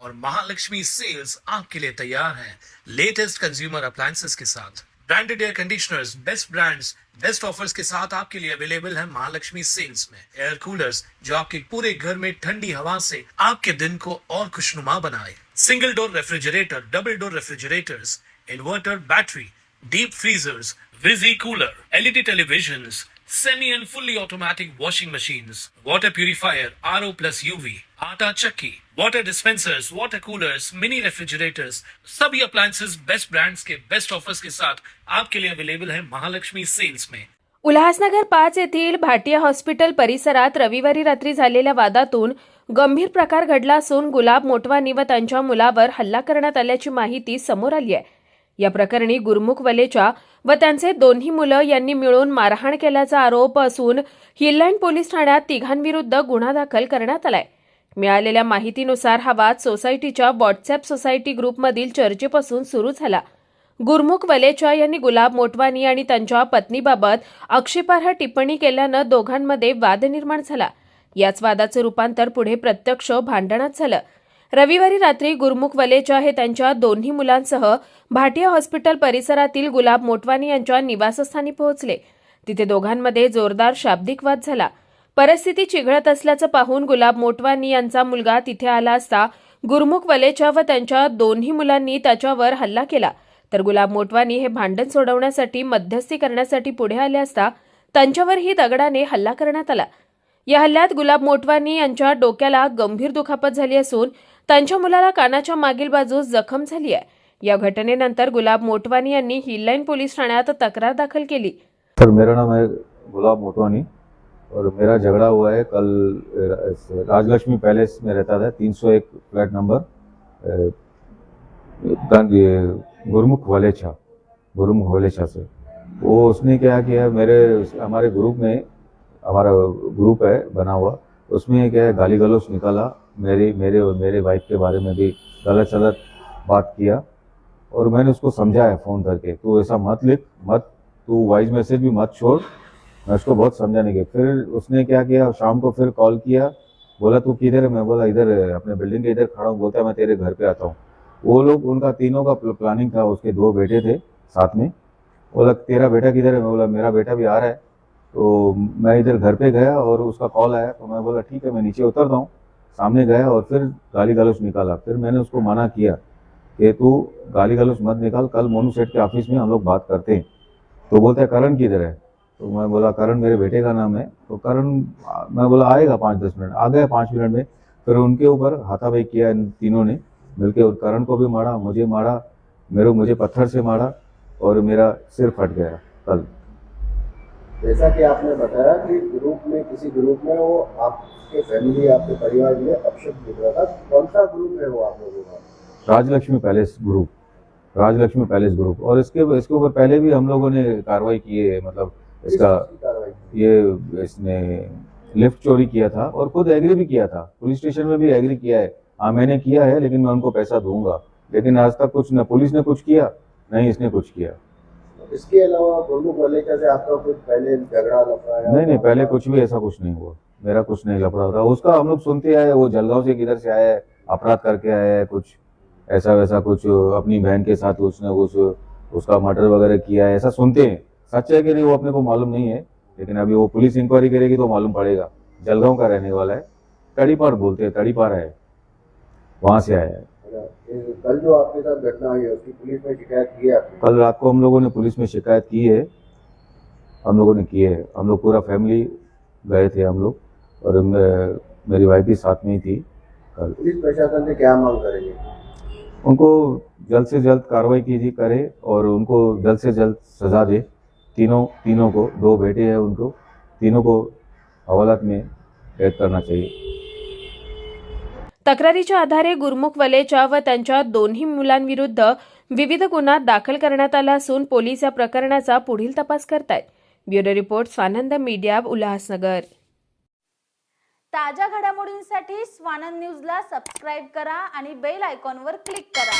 और महालक्ष्मी सेल्स आपके लिए तैयार है लेटेस्ट कंज्यूमर अप्लायंसेस के साथ। Branded air conditioners, best brands, best offers के साथ आपके लिए अवेलेबल है महालक्ष्मी सेल्स में। एयर कूलर्स जो आपके पूरे घर में ठंडी हवा से आपके दिन को और खुशनुमा बनाए। Single door refrigerator, double door refrigerators, inverter battery, deep freezers, विजी cooler, LED televisions, semi and fully automatic washing machines, water purifier, RO plus UV, आटा चक्की, water dispensers, water coolers, mini refrigerators, सभी appliances बेस्ट ब्रांड्स के best offers के साथ आपके लिए available है महालक्ष्मी सेल्स में। उल्हासनगर 5 येथील भाटिया हॉस्पिटल परिसरात रविवारी रात्री झालेल्या वादातून गंभीर प्रकार घडला असून गुलाब मोटवानी व त्यांच्या मुलावर हल्ला करण्यात आल्याची माहिती समोर आली आहे। या प्रकरणी गुरमुख वलेचा व त्यांचे दोन्ही मुलं यांनी मिळून मारहाण केल्याचा आरोप असून हिललँड पोलीस ठाण्यात तिघांविरुद्ध गुन्हा दाखल करण्यात आलाय। मिळालेल्या माहितीनुसार हा वाद सोसायटीच्या व्हॉट्सअप सोसायटी ग्रुपमधील चर्चेपासून सुरू झाला। गुरमुख वलेचा यांनी गुलाब मोटवानी आणि त्यांच्या पत्नीबाबत आक्षेपार्ह टिप्पणी केल्यानं दोघांमध्ये वाद निर्माण झाला। याच वादाचं रूपांतर पुढे प्रत्यक्ष भांडणात झालं। रविवारी रात्री गुरमुख वलेचा हे त्यांच्या दोन्ही मुलांसह भाटिया हॉस्पिटल परिसरातील गुलाब मोटवानी यांच्या निवासस्थानी पोहोचले। तिथे दोघांमध्ये जोरदार शाब्दिक वाद झाला। परिस्थिती चिघळत असल्याचं पाहून गुलाब मोटवानी यांचा मुलगा तिथे आला असता गुरमुख वलेचा व त्यांच्या दोन्ही मुलांनी त्याच्यावर हल्ला केला। तर गुलाब मोटवानी हे भांडण सोडवण्यासाठी मध्यस्थी करण्यासाठी पुढे आले असता त्यांच्यावरही दगडाने हल्ला करण्यात आला। या हल्ल्यात गुलाब मोटवानी यांच्या डोक्याला गंभीर दुखापत झाली असून त्यांच्या मुलाला कानाच्या मागील बाजूस जखम झाली आहे। या घटनेनंतर गुलाब मोटवानी यांनी हिललँड पोलीस ठाण्यात तक्रार दाखल केली। सर, मेरा नाम है गुलाब मोटवानी और मेरा झगड़ा हुआ है कल राजलक्ष्मी पैलेस में रहता था, 301 फ्लैट नंबर, गुरमुख वलेचा से। वो उसने क्या किया, हमारे ग्रुप में, हमारा ग्रुप है बना हुआ, उसमें क्या है गाली गलौज निकाला, मेरे और मेरे वाइफ के बारे में भी गलत बात किया। और मैंने उसको समझाया फ़ोन करके, तू ऐसा मत लिख, तू वॉइस मैसेज भी मत छोड़। मैं उसको बहुत समझाने के, फिर उसने क्या किया, शाम को फिर कॉल किया, बोला तू किधर है? मैं बोला इधर अपने बिल्डिंग के इधर खड़ा हूँ। बोलता है मैं तेरे घर पे आता हूँ। वो लोग, उनका तीनों का प्लानिंग था, उसके 2 बेटे थे साथ में। बोला तेरा बेटा किधर है? मैं बोला मेरा बेटा भी आ रहा है। तो मैं इधर घर पे गया और उसका कॉल आया, तो मैं बोला ठीक है मैं नीचे उतरता हूँ। सामने गया और फिर गाली गलौज निकाला। फिर मैंने उसको मना किया कि तू गाली गलौज मत निकाल, कल मोनू सेठ के ऑफिस में हम लोग बात करते हैं। तो बोलता है करण किधर है? तो मैं बोला करण मेरे बेटे का नाम है। तो करण, मैं बोला आएगा 5-10 मिनट। आ गया 5 मिनट में। फिर उनके ऊपर हाथापाई किया इन तीनों ने मिलके, और करण को भी मारा, मुझे मारा, मुझे पत्थर से मारा और मेरा सिर फट गया कल। जैसा कि आपने बताया कि किसी ग्रुप में वो आपके फैमिली, आपके परिवार में अपशब्द दिख रहा था, कौन सा ग्रुप है वो आप लोगों का? Rajlakshmi palace group. और इसके ऊपर पहले भी हम लोगों ने कार्रवाई की है, मतलब इसने लिफ्ट चोरी किया था और खुद एग्री भी किया था, पुलिस स्टेशन में भी एग्री किया है। हाँ मैंने किया है, लेकिन मैं उनको पैसा दूंगा। लेकिन आज तक कुछ न पुलिस ने कुछ किया, नहीं इसने कुछ किया। इसके अलावा गुरमुख वलेचा से आपका कुछ पहले झगड़ा लफड़ा? नहीं, पहले कुछ भी ऐसा कुछ नहीं हुआ, मेरा कुछ नहीं लफड़ा था। उसका हम लोग सुनते आए, वो जलगांव से किधर से आया है, अपराध करके आया है, कुछ ऐसा वैसा कुछ अपनी बहन के साथ उसने उसका मर्डर वगैरह किया है, ऐसा सुनते हैं। सच है कि नहीं वो अपने को मालूम नहीं है, लेकिन अभी वो पुलिस इंक्वायरी करेगी तो मालूम पड़ेगा। जलगांव का रहने वाला है, तड़ीपार बोलते हैं, तड़ीपार है, वहाँ से आया है। कल जो आपके साथ घटना हुई है उसकी पुलिस में शिकायत की है आपने? कल रात को हम लोगों ने पुलिस में शिकायत की है, हम लोग पूरा फैमिली गए थे हम लोग, और मेरी वाइफ भी साथ में ही थी। कल पुलिस प्रशासन से क्या मांग करेंगे? उनको जल्द से जल्द कार्रवाई करे और उनको जल्द से जल्द सजा दे। तीनों को, 2 बेटे हैं उनको, तीनों को हवालात में कैद करना चाहिए। तक्रारीच्या आधारे गुरमुख वलेचा व त्यांच्या दोन्ही मुलांविरुद्ध विविध गुन्हा दाखल करण्यात आला असून पोलीस या प्रकरणाचा पुढील तपास करतायत। Bureau report, Swanand media, Ulhasnagar. ताज्या घडामोडींसाठी स्वानंद न्यूजला सबस्क्राईब करा आणि बेल आयकॉनवर क्लिक करा।